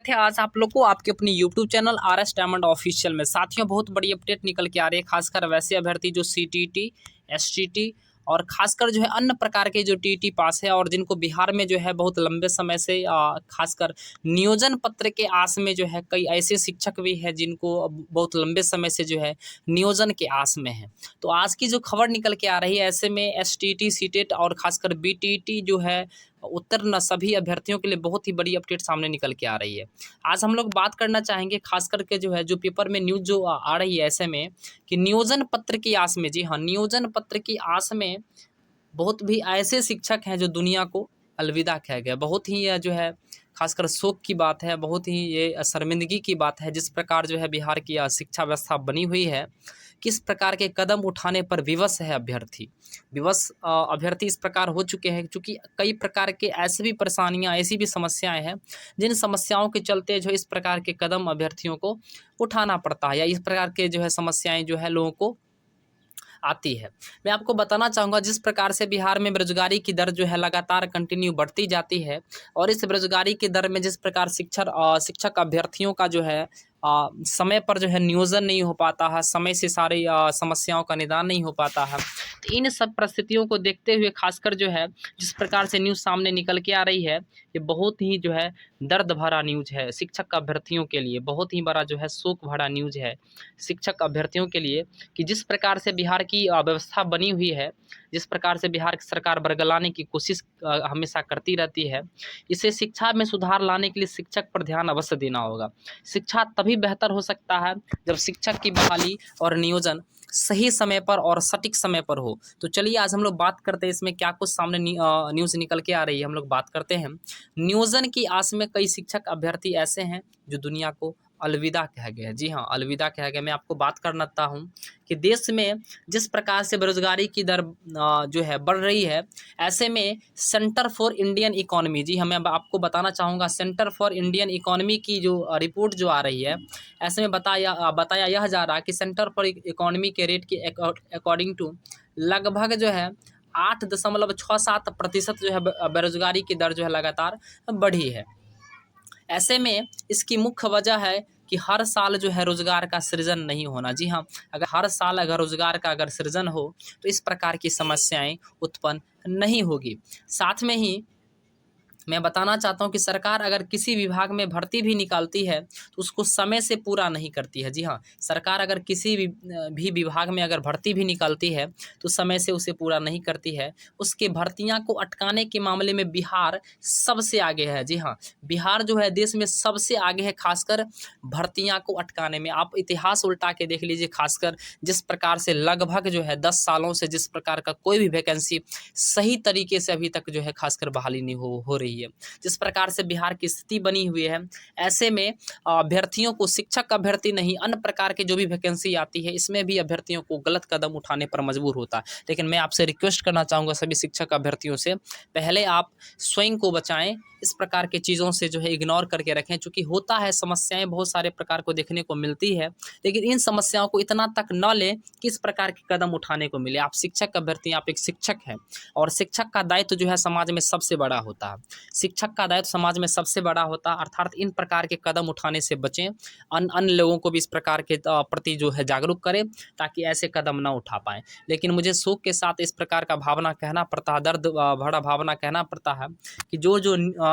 थे आज आप लोग को आपके अपने YouTube channel RS diamond official में। साथियों, बहुत बड़ी अपडेट निकल के आ रही है, खासकर वैसे अभ्यर्थी जो CTT, STT और खासकर जो है अन्य प्रकार के जो TT पास है और जिनको बिहार में जो है बहुत लंबे समय से खासकर नियोजन पत्र के आस में जो है कई ऐसे शिक्षक भी हैं जिनको बहुत लंबे समय से जो है नियोजन के आस में है। तो आज की जो खबर निकल के आ रही है, ऐसे में STT, CTET और खासकर BTT जो है उत्तीर्ण सभी अभ्यर्थियों के लिए बहुत ही बड़ी अपडेट सामने निकल के आ रही है। आज हम लोग बात करना चाहेंगे खास करके जो है जो पेपर में न्यूज़ जो आ रही है ऐसे में कि नियोजन पत्र की आस में, जी हाँ, नियोजन पत्र की आस में बहुत भी ऐसे शिक्षक हैं जो दुनिया को अलविदा कह गए। बहुत ही यह जो है खासकर शोक की बात है, बहुत ही ये शर्मिंदगी की बात है जिस प्रकार जो है बिहार की शिक्षा व्यवस्था बनी हुई है, किस प्रकार के कदम उठाने पर विवश है अभ्यर्थी। विवश अभ्यर्थी इस प्रकार हो चुके हैं क्योंकि कई प्रकार के ऐसी भी परेशानियां, ऐसी भी समस्याएं हैं जिन समस्याओं के चलते जो इस प्रकार के कदम अभ्यर्थियों को उठाना पड़ता है या इस प्रकार के जो है समस्याएं जो है लोगों को आती है। मैं आपको बताना चाहूँगा जिस प्रकार से बिहार में बेरोजगारी की दर जो है लगातार कंटिन्यू बढ़ती जाती है और इस बेरोजगारी की दर में जिस प्रकार शिक्षक अभ्यर्थियों का जो है समय पर जो है नियोजन नहीं हो पाता है, समय से सारी समस्याओं का निदान नहीं हो पाता है। तो इन सब परिस्थितियों को देखते हुए खासकर जो है जिस प्रकार से न्यूज़ सामने निकल के आ रही है, ये बहुत ही जो है दर्द भरा न्यूज़ है शिक्षक अभ्यर्थियों के लिए, बहुत ही बड़ा जो है शोक भरा न्यूज़ है शिक्षक अभ्यर्थियों के लिए कि जिस प्रकार से बिहार की व्यवस्था बनी हुई है, जिस प्रकार से बिहार की सरकार बरगलाने की कोशिश हमेशा करती रहती है, इसे शिक्षा में सुधार लाने के लिए शिक्षक पर ध्यान अवश्य देना होगा। शिक्षा तभी बेहतर हो सकता है जब शिक्षक की बहाली और नियोजन सही समय पर और सटीक समय पर हो। तो चलिए आज हम लोग बात करते हैं इसमें क्या कुछ सामने न्यूज़ निकल के आ रही है। हम लोग बात करते हैं नियोजन की आस में कई शिक्षक अभ्यर्थी ऐसे हैं जो दुनिया को अलविदा कह गए। जी हाँ, अलविदा कह गए। मैं आपको बात करना चाहता हूँ कि देश में जिस प्रकार से बेरोजगारी की दर जो है बढ़ रही है, ऐसे में सेंटर फॉर इंडियन इकोनॉमी, जी हाँ, मैं आपको बताना चाहूँगा सेंटर फॉर इंडियन इकोनॉमी की जो रिपोर्ट जो आ रही है, ऐसे में बताया यह जा रहा है कि सेंटर फॉर इकोनॉमी के रेट के अकॉर्डिंग टू लगभग जो है 8.67% जो है बेरोजगारी की दर जो है लगातार बढ़ी है। ऐसे में इसकी मुख्य वजह है कि हर साल जो है रोजगार का सृजन नहीं होना। जी हाँ, अगर हर साल अगर रोजगार का अगर सृजन हो तो इस प्रकार की समस्याएं उत्पन्न नहीं होगी। साथ में ही मैं बताना चाहता हूं कि सरकार अगर किसी विभाग में भर्ती भी निकालती है तो उसको समय से पूरा नहीं करती है। जी हाँ, सरकार अगर किसी भी विभाग में अगर भर्ती भी निकालती है तो समय से उसे पूरा नहीं करती है। उसके भर्तियां को अटकाने के मामले में बिहार सबसे आगे है। जी हाँ, बिहार जो है देश में सबसे आगे है खासकर भर्तियां को अटकाने में। आप इतिहास उल्टा के देख लीजिए, खासकर जिस प्रकार से लगभग जो है 10 सालों से जिस प्रकार का कोई भी वैकेंसी सही तरीके से अभी तक जो है खासकर बहाली नहीं हो रही है। जिस प्रकार से बिहार की स्थिति बनी हुई है, ऐसे में अभ्यर्थियों को, शिक्षक अभ्यर्थी नहीं अन्य प्रकार के जो भी वैकेंसी आती है इसमें भी अभ्यर्थियों को गलत कदम उठाने पर मजबूर होता है। लेकिन मैं आपसे रिक्वेस्ट करना चाहूँगा सभी शिक्षक अभ्यर्थियों से, पहले आप स्वयं को बचाएं, इस प्रकार की चीज़ों से जो है इग्नोर करके रखें। चूँकि होता है, समस्याएं बहुत सारे प्रकार को देखने को मिलती है, लेकिन इन समस्याओं को इतना तक न लें कि इस प्रकार के कदम उठाने को मिले। आप शिक्षक अभ्यर्थी, आप एक शिक्षक हैं और शिक्षक का दायित्व जो है समाज में सबसे बड़ा होता है। शिक्षक का दायित्व समाज में सबसे बड़ा होता है, अर्थात इन प्रकार के कदम उठाने से बचें। अन्य लोगों को भी इस प्रकार के प्रति जो है जागरूक करें ताकि ऐसे कदम न उठा पाएँ। लेकिन मुझे शोक के साथ इस प्रकार का भावना कहना पड़ता है, दर्द भरा भावना कहना पड़ता है कि जो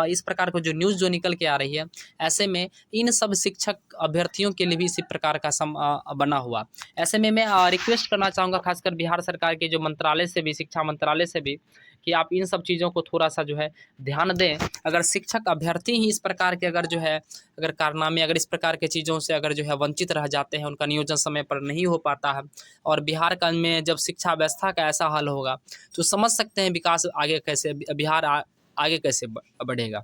इस प्रकार को जो न्यूज़ जो निकल के आ रही है, ऐसे में इन सब शिक्षक अभ्यर्थियों के लिए भी इसी प्रकार का बना हुआ। ऐसे में मैं रिक्वेस्ट करना चाहूँगा खासकर बिहार सरकार के जो मंत्रालय से भी, शिक्षा मंत्रालय से भी, कि आप इन सब चीज़ों को थोड़ा सा जो है ध्यान दें। अगर शिक्षक अभ्यर्थी ही इस प्रकार के अगर जो है अगर कारनामे, अगर इस प्रकार के चीज़ों से अगर जो है वंचित रह जाते हैं, उनका नियोजन समय पर नहीं हो पाता है और बिहार का में जब शिक्षा व्यवस्था का ऐसा हाल होगा तो समझ सकते हैं विकास आगे कैसे, बिहार आगे कैसे बढ़ेगा।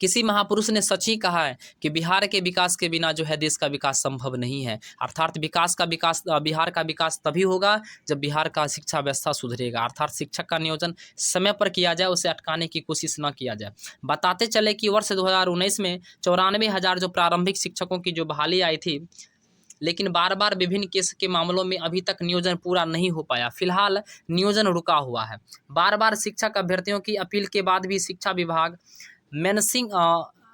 किसी महापुरुष ने सच ही कहा है कि बिहार के विकास के बिना जो है देश का विकास संभव नहीं है। अर्थात बिहार का विकास तभी होगा जब बिहार का शिक्षा व्यवस्था सुधरेगा, अर्थात शिक्षक का नियोजन समय पर किया जाए, उसे अटकाने की कोशिश न किया जाए। बताते चले कि वर्ष 2019 में 94,000 जो प्रारंभिक शिक्षकों की जो बहाली आई थी, लेकिन बार बार विभिन्न केस के मामलों में अभी तक नियोजन पूरा नहीं हो पाया। फिलहाल नियोजन रुका हुआ है। बार बार शिक्षक अभ्यर्थियों की अपील के बाद भी शिक्षा विभाग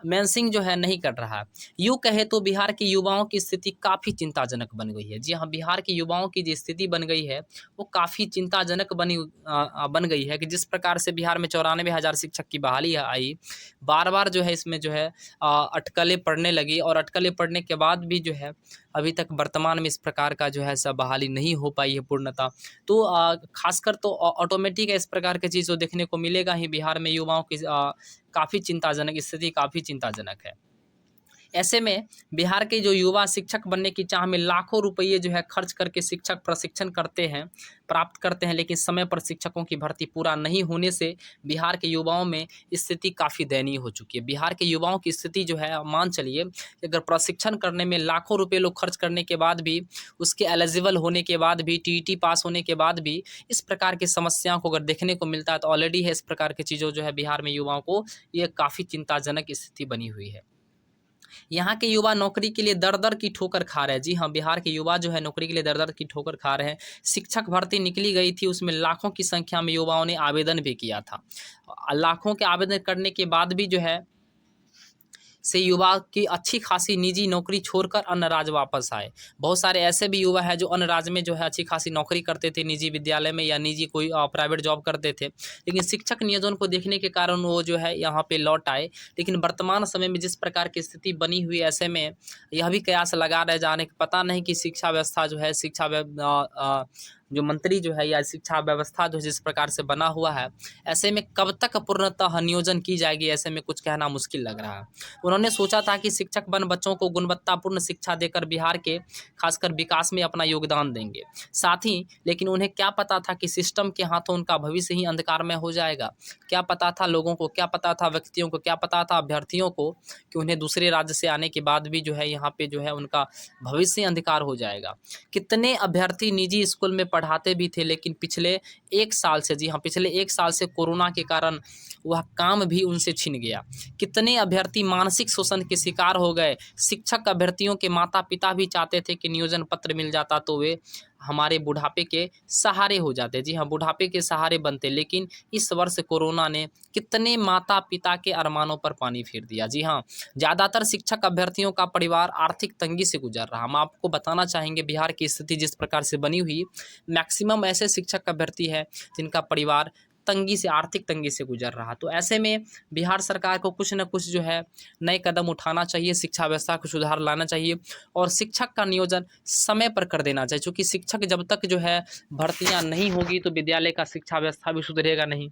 मेंसिंग जो है नहीं कर रहा है। यूँ कहे तो बिहार के युवाओं की स्थिति काफ़ी चिंताजनक बन गई है। जी हाँ, बिहार के युवाओं की जो स्थिति बन गई है वो काफ़ी चिंताजनक बन गई है कि जिस प्रकार से बिहार में 94,000 शिक्षक की बहाली आई, बार-बार जो है इसमें जो है अटकलें पड़ने लगी और अटकलें पड़ने के बाद भी जो है अभी तक वर्तमान में इस प्रकार का जो है सब बहाली नहीं हो पाई है पूर्णतः। तो ख़ासकर तो ऑटोमेटिक इस प्रकार की चीज़ तो देखने को मिलेगा ही। बिहार में युवाओं की काफ़ी चिंताजनक स्थिति काफ़ी चिंताजनक है। ऐसे में बिहार के जो युवा शिक्षक बनने की चाह में लाखों रुपये जो है खर्च करके शिक्षक प्रशिक्षण करते हैं, प्राप्त करते हैं, लेकिन समय पर शिक्षकों की भर्ती पूरा नहीं होने से बिहार के युवाओं में स्थिति काफ़ी दयनीय हो चुकी है। बिहार के युवाओं की स्थिति जो है मान चलिए कि अगर प्रशिक्षण करने में लाखों रुपए लोग खर्च करने के बाद भी, उसके एलिजिबल होने के बाद भी, टीईटी पास होने के बाद भी इस प्रकार की समस्याओं को अगर देखने को मिलता है तो ऑलरेडी है इस प्रकार की चीज़ों जो है बिहार में युवाओं को ये काफ़ी चिंताजनक स्थिति बनी हुई है। यहाँ के युवा नौकरी के लिए दर-दर की ठोकर खा रहे हैं। जी हाँ, बिहार के युवा जो है नौकरी के लिए दर-दर की ठोकर खा रहे हैं। शिक्षक भर्ती निकली गई थी, उसमें लाखों की संख्या में युवाओं ने आवेदन भी किया था। लाखों के आवेदन करने के बाद भी जो है से युवा की अच्छी खासी निजी नौकरी छोड़कर अन्य राज्य वापस आए। बहुत सारे ऐसे भी युवा हैं जो अन्य राज्य में जो है अच्छी खासी नौकरी करते थे, निजी विद्यालय में या निजी कोई प्राइवेट जॉब करते थे। लेकिन शिक्षक नियोजन को देखने के कारण वो जो है यहाँ पे लौट आए। लेकिन वर्तमान समय में जिस प्रकार की स्थिति बनी हुई है, ऐसे में यह भी कयास लगा रहे जाने कि पता नहीं कि शिक्षा व्यवस्था जो है जो मंत्री जो है या शिक्षा व्यवस्था जो जिस प्रकार से बना हुआ है, ऐसे में कब तक पूर्णतः नियोजन की जाएगी, ऐसे में कुछ कहना मुश्किल लग रहा है। उन्होंने सोचा था कि शिक्षक बन बच्चों को गुणवत्तापूर्ण शिक्षा देकर बिहार के खासकर विकास में अपना योगदान देंगे। साथ ही लेकिन उन्हें क्या पता था कि सिस्टम के हाथों उनका भविष्य ही अंधकारमय हो जाएगा। क्या पता था लोगों को, क्या पता था व्यक्तियों को, क्या पता था अभ्यर्थियों को कि उन्हें दूसरे राज्य से आने के बाद भी जो है यहाँ पे जो है उनका भविष्य अंधकार हो जाएगा। कितने अभ्यर्थी निजी स्कूल में पढ़ाते भी थे, लेकिन पिछले 1 साल से, जी हाँ, पिछले 1 साल से कोरोना के कारण वह काम भी उनसे छिन गया। कितने अभ्यर्थी मानसिक शोषण के शिकार हो गए। शिक्षक अभ्यर्थियों के माता-पिता भी चाहते थे कि नियोजन पत्र मिल जाता तो वे हमारे बुढ़ापे के सहारे हो जाते। जी हाँ, बुढ़ापे के सहारे बनते। लेकिन इस वर्ष कोरोना ने कितने माता-पिता के अरमानों पर पानी फेर दिया। जी हाँ, ज़्यादातर शिक्षक अभ्यर्थियों का परिवार आर्थिक तंगी से गुजर रहा। हम आपको बताना चाहेंगे बिहार की स्थिति जिस प्रकार से बनी हुई, मैक्सिमम ऐसे शिक्षक अभ्यर्थी हैं जिनका परिवार तंगी से, आर्थिक तंगी से गुजर रहा। तो ऐसे में बिहार सरकार को कुछ न कुछ जो है नए कदम उठाना चाहिए, शिक्षा व्यवस्था को सुधार लाना चाहिए और शिक्षक का नियोजन समय पर कर देना चाहिए। क्योंकि शिक्षक जब तक जो है भर्तियां नहीं होगी तो विद्यालय का शिक्षा व्यवस्था भी सुधरेगा नहीं।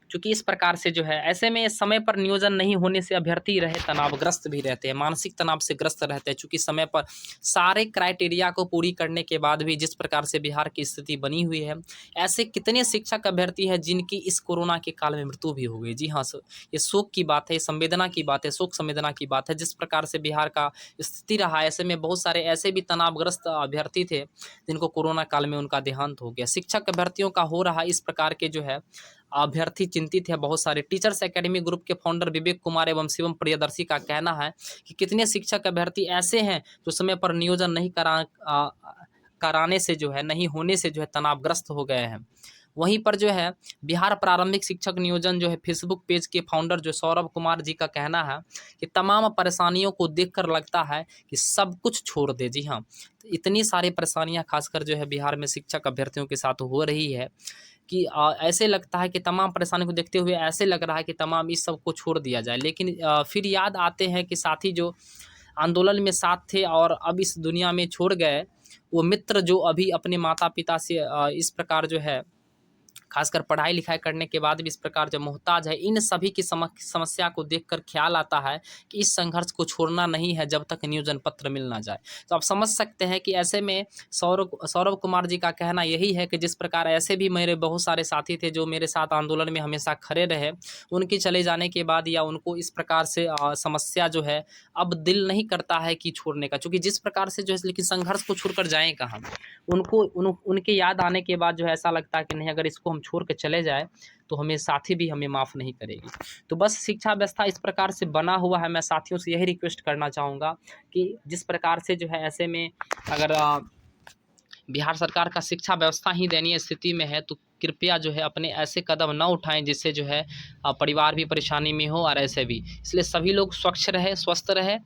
चूँकि इस प्रकार से जो है ऐसे में समय पर नियोजन नहीं होने से अभ्यर्थी रहे तनावग्रस्त भी रहते हैं, मानसिक तनाव से ग्रस्त रहते हैं। चूँकि समय पर सारे क्राइटेरिया को पूरी करने के बाद भी जिस प्रकार से बिहार की स्थिति बनी हुई है, ऐसे कितने शिक्षक अभ्यर्थी हैं जिनकी इस कोरोना के काल में मृत्यु भी हो गई। जी हाँ, ये शोक की बात है, ये संवेदना की बात है, शोक संवेदना की बात है। जिस प्रकार से बिहार का स्थिति रहा, ऐसे में बहुत सारे ऐसे भी तनावग्रस्त अभ्यर्थी थे जिनको कोरोना काल में उनका देहांत हो गया। शिक्षक अभ्यर्थियों का हो रहा इस प्रकार के जो है अभ्यर्थी चिंतित है। बहुत सारे टीचर्स एकेडमी ग्रुप के फाउंडर विवेक कुमार एवं शिवम प्रियदर्शी का कहना है कि कितने शिक्षक अभ्यर्थी ऐसे हैं जो समय पर नियोजन नहीं कराने से जो है, नहीं होने से जो है तनावग्रस्त हो गए हैं। वहीं पर जो है बिहार प्रारंभिक शिक्षक नियोजन जो है फेसबुक पेज के फाउंडर जो सौरभ कुमार जी का कहना है कि तमाम परेशानियों को देखकर लगता है कि सब कुछ छोड़ दे। जी हाँ, तो इतनी सारी परेशानियां खासकर जो है बिहार में शिक्षक अभ्यर्थियों के साथ हो रही है कि ऐसे लगता है कि तमाम परेशानी को देखते हुए ऐसे लग रहा है कि तमाम इस सब को छोड़ दिया जाए। लेकिन फिर याद आते हैं कि साथी जो आंदोलन में साथ थे और अब इस दुनिया में छोड़ गए, वो मित्र जो अभी अपने माता-पिता से इस प्रकार जो है खासकर पढ़ाई लिखाई करने के बाद भी इस प्रकार जो मोहताज है, इन सभी की समस्या को देखकर ख्याल आता है कि इस संघर्ष को छोड़ना नहीं है जब तक नियोजन पत्र मिल ना जाए। तो आप समझ सकते हैं कि ऐसे में सौरभ कुमार जी का कहना यही है कि जिस प्रकार ऐसे भी मेरे बहुत सारे साथी थे जो मेरे साथ आंदोलन में हमेशा खड़े रहे, उनके चले जाने के बाद या उनको इस प्रकार से समस्या जो है अब दिल नहीं करता है कि छोड़ने का। चूँकि जिस प्रकार से जो है लेकिन संघर्ष को छोड़कर जाएँ कहाँ? उनके याद आने के बाद जो है ऐसा लगता है कि नहीं, अगर इसको हम छोड़ के चले जाए तो हमें साथी भी हमें माफ़ नहीं करेगी। तो बस शिक्षा व्यवस्था इस प्रकार से बना हुआ है। मैं साथियों से यही रिक्वेस्ट करना चाहूँगा कि जिस प्रकार से जो है ऐसे में अगर बिहार सरकार का शिक्षा व्यवस्था ही दयनीय स्थिति में है तो कृपया जो है अपने ऐसे कदम ना उठाएं जिससे जो है परिवार भी परेशानी में हो और ऐसे भी। इसलिए सभी लोग स्वच्छ रहे, स्वस्थ रहे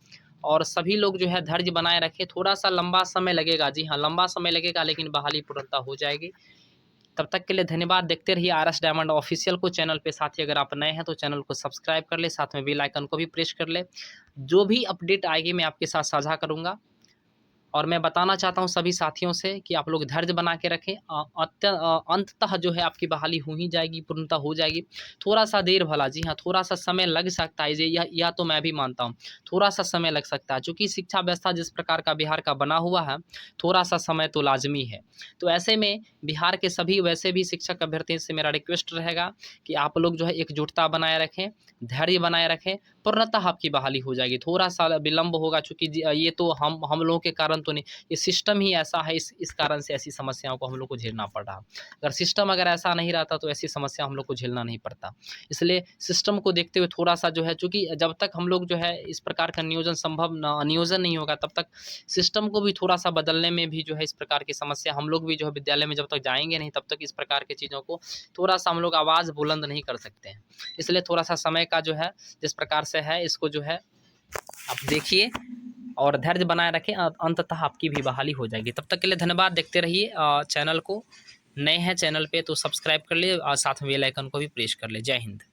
और सभी लोग जो है धैर्य बनाए रखें। थोड़ा सा लंबा समय लगेगा, जी हाँ, लंबा समय लगेगा, लेकिन बहाली पूर्णतः हो जाएगी। तब तक के लिए धन्यवाद। देखते रहिए आर एस डायमंड ऑफिशियल को चैनल पे। साथ ही अगर आप नए हैं तो चैनल को सब्सक्राइब कर ले, साथ में बेल आइकन को भी प्रेस कर ले। जो भी अपडेट आएगी मैं आपके साथ साझा करूँगा। और मैं बताना चाहता हूँ सभी साथियों से कि आप लोग धैर्य बना के रखें। अंततः जो है आपकी बहाली हो ही जाएगी, पूर्णतः हो जाएगी। थोड़ा सा देर भला, जी हाँ, थोड़ा सा समय लग सकता है, यह तो मैं भी मानता हूँ, थोड़ा सा समय लग सकता है। चूँकि शिक्षा व्यवस्था जिस प्रकार का बिहार का बना हुआ है, थोड़ा सा समय तो लाजमी है। तो ऐसे में बिहार के सभी वैसे भी शिक्षक अभ्यर्थियों से मेरा रिक्वेस्ट रहेगा कि आप लोग जो है एकजुटता बनाए रखें, धैर्य बनाए रखें, पूर्णतः आपकी बहाली हो जाएगी। थोड़ा सा विलंब होगा, चूँकि ये तो हम लोगों के कारण तो नहीं, ये सिस्टम ही ऐसा है, इस कारण से ऐसी समस्याओं को हम लोग को झेलना पड़ रहा। अगर सिस्टम अगर ऐसा नहीं रहता तो ऐसी समस्या हम लोग को झेलना नहीं पड़ता। इसलिए सिस्टम को देखते हुए थोड़ा सा जो है, चूँकि जब तक हम लोग जो है इस प्रकार का नियोजन नहीं होगा, तब तक सिस्टम को भी थोड़ा सा बदलने में भी जो है इस प्रकार की समस्या, हम लोग भी जो है विद्यालय में जब तक जाएंगे नहीं तब तक इस प्रकार की चीज़ों को थोड़ा सा हम लोग आवाज़ बुलंद नहीं कर सकते हैं। इसलिए थोड़ा सा समय का जो है जिस प्रकार से है, इसको जो है आप देखिए और धैर्य बनाए रखें, अंततः आपकी भी बहाली हो जाएगी। तब तक के लिए धन्यवाद। देखते रहिए चैनल को। नए हैं चैनल पे तो सब्सक्राइब कर लिए और साथ में बेल आइकन को भी प्रेस कर ले। जय हिंद।